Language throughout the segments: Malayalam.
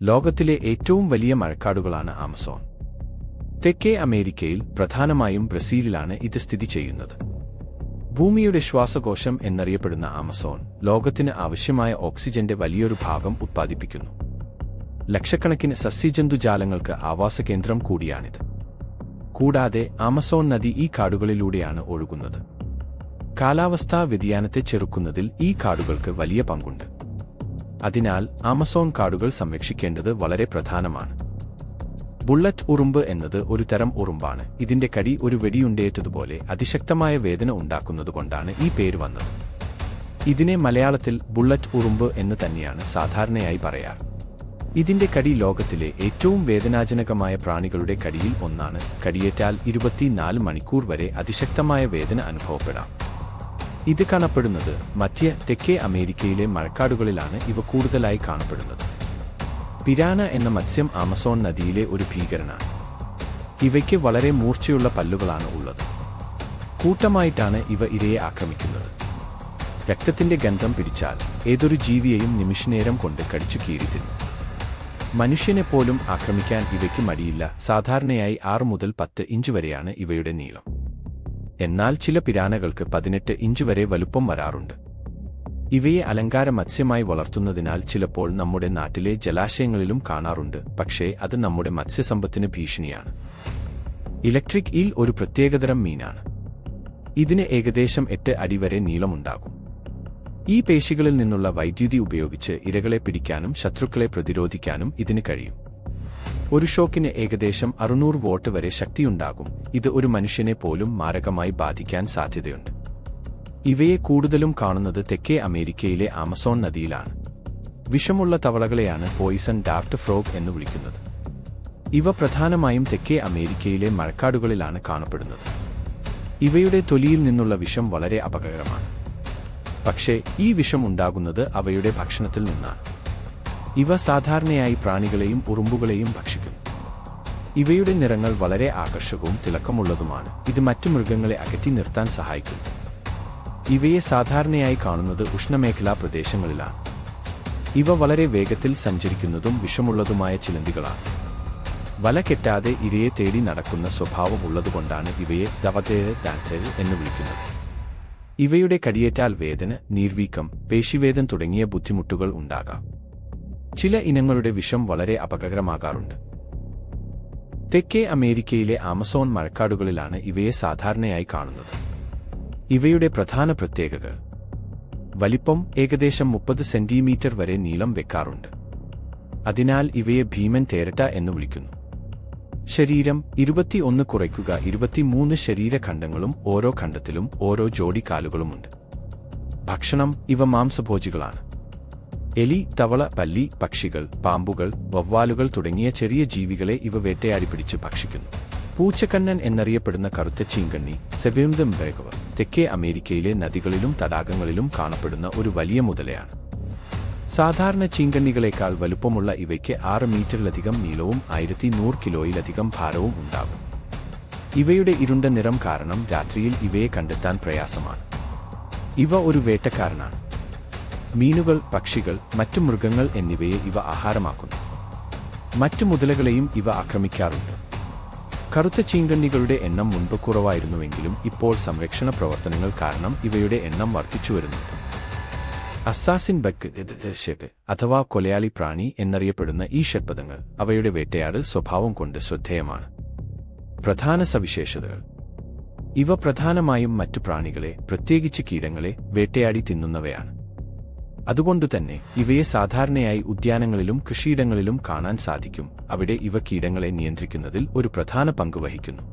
ലോകത്തിലെ ഏറ്റവും വലിയ മഴക്കാടുകളാണ് ആമസോൺ. തെക്കേ അമേരിക്കയിൽ, പ്രധാനമായും ബ്രസീലിലാണ് ഇത് സ്ഥിതി ചെയ്യുന്നത്. ഭൂമിയുടെ ശ്വാസകോശം എന്നറിയപ്പെടുന്ന ആമസോൺ, ലോകത്തിന് ആവശ്യമായ ഓക്സിജന്റെ വലിയൊരു ഭാഗം ഉത്പാദിപ്പിക്കുന്നു. ലക്ഷക്കണക്കിന് സസ്യജന്തുജാലങ്ങൾക്ക് ആവാസകേന്ദ്രം കൂടിയാണിത്. കൂടാതെ ആമസോൺ നദി ഈ കാടുകളിലൂടെയാണ് ഒഴുകുന്നത്. കാലാവസ്ഥാ വ്യതിയാനത്തെ ചെറുക്കുന്നതിൽ ഈ കാടുകൾക്ക് വലിയ പങ്കുണ്ട്. അതിനാൽ ആമസോൺ കാടുകൾ സംരക്ഷിക്കേണ്ടത് വളരെ പ്രധാനമാണ്. ബുള്ളറ്റ് ഉറുമ്പ് എന്നത് ഒരു തരം ഉറുമ്പാണ്. ഇതിന്റെ കടി ഒരു വെടിയുണ്ടേറ്റതുപോലെ അതിശക്തമായ വേദന ഉണ്ടാക്കുന്നതുകൊണ്ടാണ് ഈ പേര് വന്നത്. ഇതിനെ മലയാളത്തിൽ ബുള്ളറ്റ് ഉറുമ്പ് എന്ന് തന്നെയാണ് സാധാരണയായി പറയാറ്. ഇതിന്റെ കടി ലോകത്തിലെ ഏറ്റവും വേദനാജനകമായ പ്രാണികളുടെ കടിയിൽ ഒന്നാണ്. കടിയേറ്റാൽ 24 മണിക്കൂർ വരെ അതിശക്തമായ വേദന അനുഭവപ്പെടാം. ഇത് കാണപ്പെടുന്നത് മധ്യ തെക്കേ അമേരിക്കയിലെ മഴക്കാടുകളിലാണ്. ഇവ കൂടുതലായി കാണപ്പെടുന്നത്. പിരാന എന്ന മത്സ്യം ആമസോൺ നദിയിലെ ഒരു ഭീകരനാണ്. ഇവയ്ക്ക് വളരെ മൂർച്ചയുള്ള പല്ലുകളാണ് ഉള്ളത്. കൂട്ടമായിട്ടാണ് ഇവ ഇരയെ ആക്രമിക്കുന്നത്. രക്തത്തിന്റെ ഗന്ധം പിടിച്ചാൽ ഏതൊരു ജീവിയെയും നിമിഷനേരം കൊണ്ട് കടിച്ചു കീറിത്തിന്നു. മനുഷ്യനെ പോലും ആക്രമിക്കാൻ ഇവയ്ക്ക് മടിയില്ല. സാധാരണയായി 6 മുതൽ 10 ഇഞ്ച് വരെയാണ് ഇവയുടെ നീളം. എന്നാൽ ചില പിരാനകൾക്ക് 18 ഇഞ്ച് വരെ വലുപ്പം വരാറുണ്ട്. ഇവയെ അലങ്കാര മത്സ്യമായി വളർത്തുന്നതിനാൽ ചിലപ്പോൾ നമ്മുടെ നാട്ടിലെ ജലാശയങ്ങളിലും കാണാറുണ്ട്. പക്ഷേ അത് നമ്മുടെ മത്സ്യസമ്പത്തിന് ഭീഷണിയാണ്. ഇലക്ട്രിക് ഈൽ ഒരു പ്രത്യേകതരം മീനാണ്. ഇതിന് ഏകദേശം 8 അടി വരെ നീളമുണ്ടാകും. ഈ പേശികളിൽ നിന്നുള്ള വൈദ്യുതി ഉപയോഗിച്ച് ഇരകളെ പിടിക്കാനും ശത്രുക്കളെ പ്രതിരോധിക്കാനും ഇതിന് കഴിയും. ഒരു ഷോക്കിന് ഏകദേശം 600 വോൾട്ട് വരെ ശക്തിയുണ്ടാകും. ഇത് ഒരു മനുഷ്യനെ പോലും മാരകമായി ബാധിക്കാൻ സാധ്യതയുണ്ട്. ഇവയെ കൂടുതലും കാണുന്നത് തെക്കേ അമേരിക്കയിലെ ആമസോൺ നദിയിലാണ്. വിഷമുള്ള തവളകളെയാണ് പോയിസൺ ഡാർട്ട് ഫ്രോഗ് എന്ന് വിളിക്കുന്നത്. ഇവ പ്രധാനമായും തെക്കേ അമേരിക്കയിലെ മഴക്കാടുകളിലാണ് കാണപ്പെടുന്നത്. ഇവയുടെ തൊലിയിൽ നിന്നുള്ള വിഷം വളരെ അപകടകരമാണ്. പക്ഷേ ഈ വിഷം ഉണ്ടാകുന്നത് അവയുടെ ഭക്ഷണത്തിൽ നിന്നാണ്. ഇവ സാധാരണയായി പ്രാണികളെയും ഉറുമ്പുകളെയും ഭക്ഷിക്കുന്നു. ഇവയുടെ നിറങ്ങൾ വളരെ ആകർഷകവും തിളക്കമുള്ളതുമാണ്. ഇത് മറ്റു മൃഗങ്ങളെ അകറ്റി നിർത്താൻ സഹായിക്കുന്നു. ഇവയെ സാധാരണയായി കാണുന്നത് ഉഷ്ണമേഖലാ പ്രദേശങ്ങളിലാണ്. ഇവ വളരെ വേഗത്തിൽ സഞ്ചരിക്കുന്നതും വിഷമുള്ളതുമായ ചിലന്തികളാണ്. വല കെട്ടാതെ ഇരയെ തേടി നടക്കുന്ന സ്വഭാവം ഉള്ളതുകൊണ്ടാണ് ഇവയെ ദവതേര് ദാന്തേര് എന്ന് വിളിക്കുന്നത്. ഇവയുടെ കടിയേറ്റാൽ വേദന, നീർവീക്കം, പേശിവേദന തുടങ്ങിയ ബുദ്ധിമുട്ടുകൾ ഉണ്ടാകാം. ചില ഇനങ്ങളുടെ വിഷം വളരെ അപകടകരമാകാറുണ്ട്. തെക്കേ അമേരിക്കയിലെ ആമസോൺ മഴക്കാടുകളിലാണ് ഇവയെ സാധാരണയായി കാണുന്നത്. ഇവയുടെ പ്രധാന പ്രത്യേകതകൾ: വലിപ്പം ഏകദേശം 30 സെന്റിമീറ്റർ വരെ നീളം വെക്കാറുണ്ട്. അതിനാൽ ഇവയെ ഭീമൻ തേരട്ട എന്ന് വിളിക്കുന്നു. ശരീരം 21 കുറയ്ക്കുക 23 ശരീരഖണ്ഡങ്ങളും ഓരോ ഖണ്ഡത്തിലും ഓരോ ജോഡി കാലുകളുമുണ്ട്. ഭക്ഷണം: ഇവ മാംസഭോജികളാണ്. എലി, തവള, പല്ലി, പക്ഷികൾ, പാമ്പുകൾ, വവ്വാലുകൾ തുടങ്ങിയ ചെറിയ ജീവികളെ ഇവ വേട്ടയാടി പിടിച്ച് ഭക്ഷിക്കുന്നു. പൂച്ചക്കണ്ണൻ എന്നറിയപ്പെടുന്ന കറുത്ത ചീങ്കണ്ണി സെബിംദം ബേഗവ തെക്കേ അമേരിക്കയിലെ നദികളിലും തടാകങ്ങളിലും കാണപ്പെടുന്ന ഒരു വലിയ മുതലയാണ്. സാധാരണ ചീങ്കണ്ണികളെക്കാൾ വലുപ്പമുള്ള ഇവയ്ക്ക് 6 മീറ്ററിലധികം നീളവും 1100 കിലോയിലധികം ഭാരവും ഉണ്ടാകും. ഇവയുടെ ഇരുണ്ട നിറം കാരണം രാത്രിയിൽ ഇവയെ കണ്ടെത്താൻ പ്രയാസമാണ്. ഇവ ഒരു വേട്ടക്കാരനാണ്. മീനുകൾ, പക്ഷികൾ, മറ്റു മൃഗങ്ങൾ എന്നിവയെ ഇവ ആഹാരമാക്കുന്നു. മറ്റു മുതലകളെയും ഇവ ആക്രമിക്കാറുണ്ട്. കറുത്ത ചീങ്കണ്ണികളുടെ എണ്ണം മുൻപ് കുറവായിരുന്നുവെങ്കിലും ഇപ്പോൾ സംരക്ഷണ പ്രവർത്തനങ്ങൾ കാരണം ഇവയുടെ എണ്ണം വർദ്ധിച്ചുവരുന്നുണ്ട്. അസാസിൻ ബഗ് അഥവാ കൊലയാളി പ്രാണി എന്നറിയപ്പെടുന്ന ഈ ഷഡ്പദങ്ങൾ അവയുടെ വേട്ടയാടൽ സ്വഭാവം കൊണ്ട് ശ്രദ്ധേയമാണ്. പ്രധാന സവിശേഷതകൾ: ഇവ പ്രധാനമായും മറ്റു പ്രാണികളെ, പ്രത്യേകിച്ച് കീടങ്ങളെ, വേട്ടയാടി തിന്നുന്നവയാണ്. അതുകൊണ്ടുതന്നെ ഇവയെ സാധാരണയായി ഉദ്യാനങ്ങളിലും കൃഷിയിടങ്ങളിലും കാണാൻ സാധിക്കും. അവിടെ ഇവ കീടങ്ങളെ നിയന്ത്രിക്കുന്നതിൽ ഒരു പ്രധാന പങ്ക് വഹിക്കുന്നു.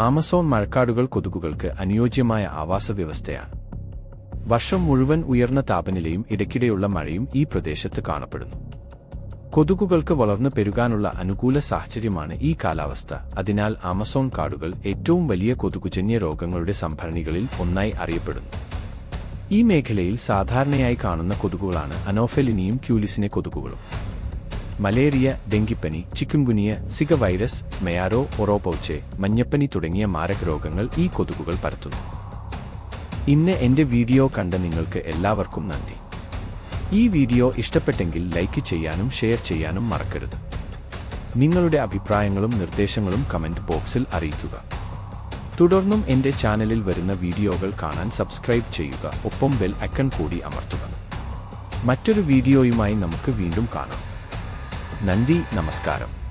ആമസോൺ മഴക്കാടുകൾ കൊതുകുകൾക്ക് അനുയോജ്യമായ ആവാസ വ്യവസ്ഥയാണ്. വർഷം മുഴുവൻ ഉയർന്ന താപനിലയും ഇടയ്ക്കിടെയുള്ള മഴയും ഈ പ്രദേശത്ത് കാണപ്പെടുന്നു. കൊതുകുകൾക്ക് വളർന്നു പെരുകാനുള്ള അനുകൂല സാഹചര്യമാണ് ഈ കാലാവസ്ഥ. അതിനാൽ ആമസോൺ കാടുകൾ ഏറ്റവും വലിയ കൊതുകുജന്യ രോഗങ്ങളുടെ സംഭരണികളിൽ ഒന്നായി അറിയപ്പെടുന്നു. ഈ മേഖലയിൽ സാധാരണയായി കാണുന്ന കൊതുകുകളാണ് അനോഫെലിനിയും ക്യൂലിസിനെ കൊതുകുകളും. മലേറിയ, ഡെങ്കിപ്പനി, ചിക്കുൻഗുനിയ, സിക വൈറസ്, മെയാരോ, ഒറോപൗച്ചെ, മഞ്ഞപ്പനി തുടങ്ങിയ മാരക രോഗങ്ങൾ ഈ കൊതുകുകൾ പരത്തുന്നു. ഇന്ന് എന്റെ വീഡിയോ കണ്ട നിങ്ങൾക്ക് എല്ലാവർക്കും നന്ദി. ഈ വീഡിയോ ഇഷ്ടപ്പെട്ടെങ്കിൽ ലൈക്ക് ചെയ്യാനും ഷെയർ ചെയ്യാനും മറക്കരുത്. നിങ്ങളുടെ അഭിപ്രായങ്ങളും നിർദ്ദേശങ്ങളും കമന്റ് ബോക്സിൽ അറിയിക്കുക. തുടർന്നും എൻ്റെ ചാനലിൽ വരുന്ന വീഡിയോകൾ കാണാൻ സബ്സ്ക്രൈബ് ചെയ്യുക, ഒപ്പം ബെൽ ഐക്കൺ കൂടി അമർത്തുക. മറ്റൊരു വീഡിയോയുമായി നമുക്ക് വീണ്ടും കാണാം. നന്ദി, നമസ്കാരം.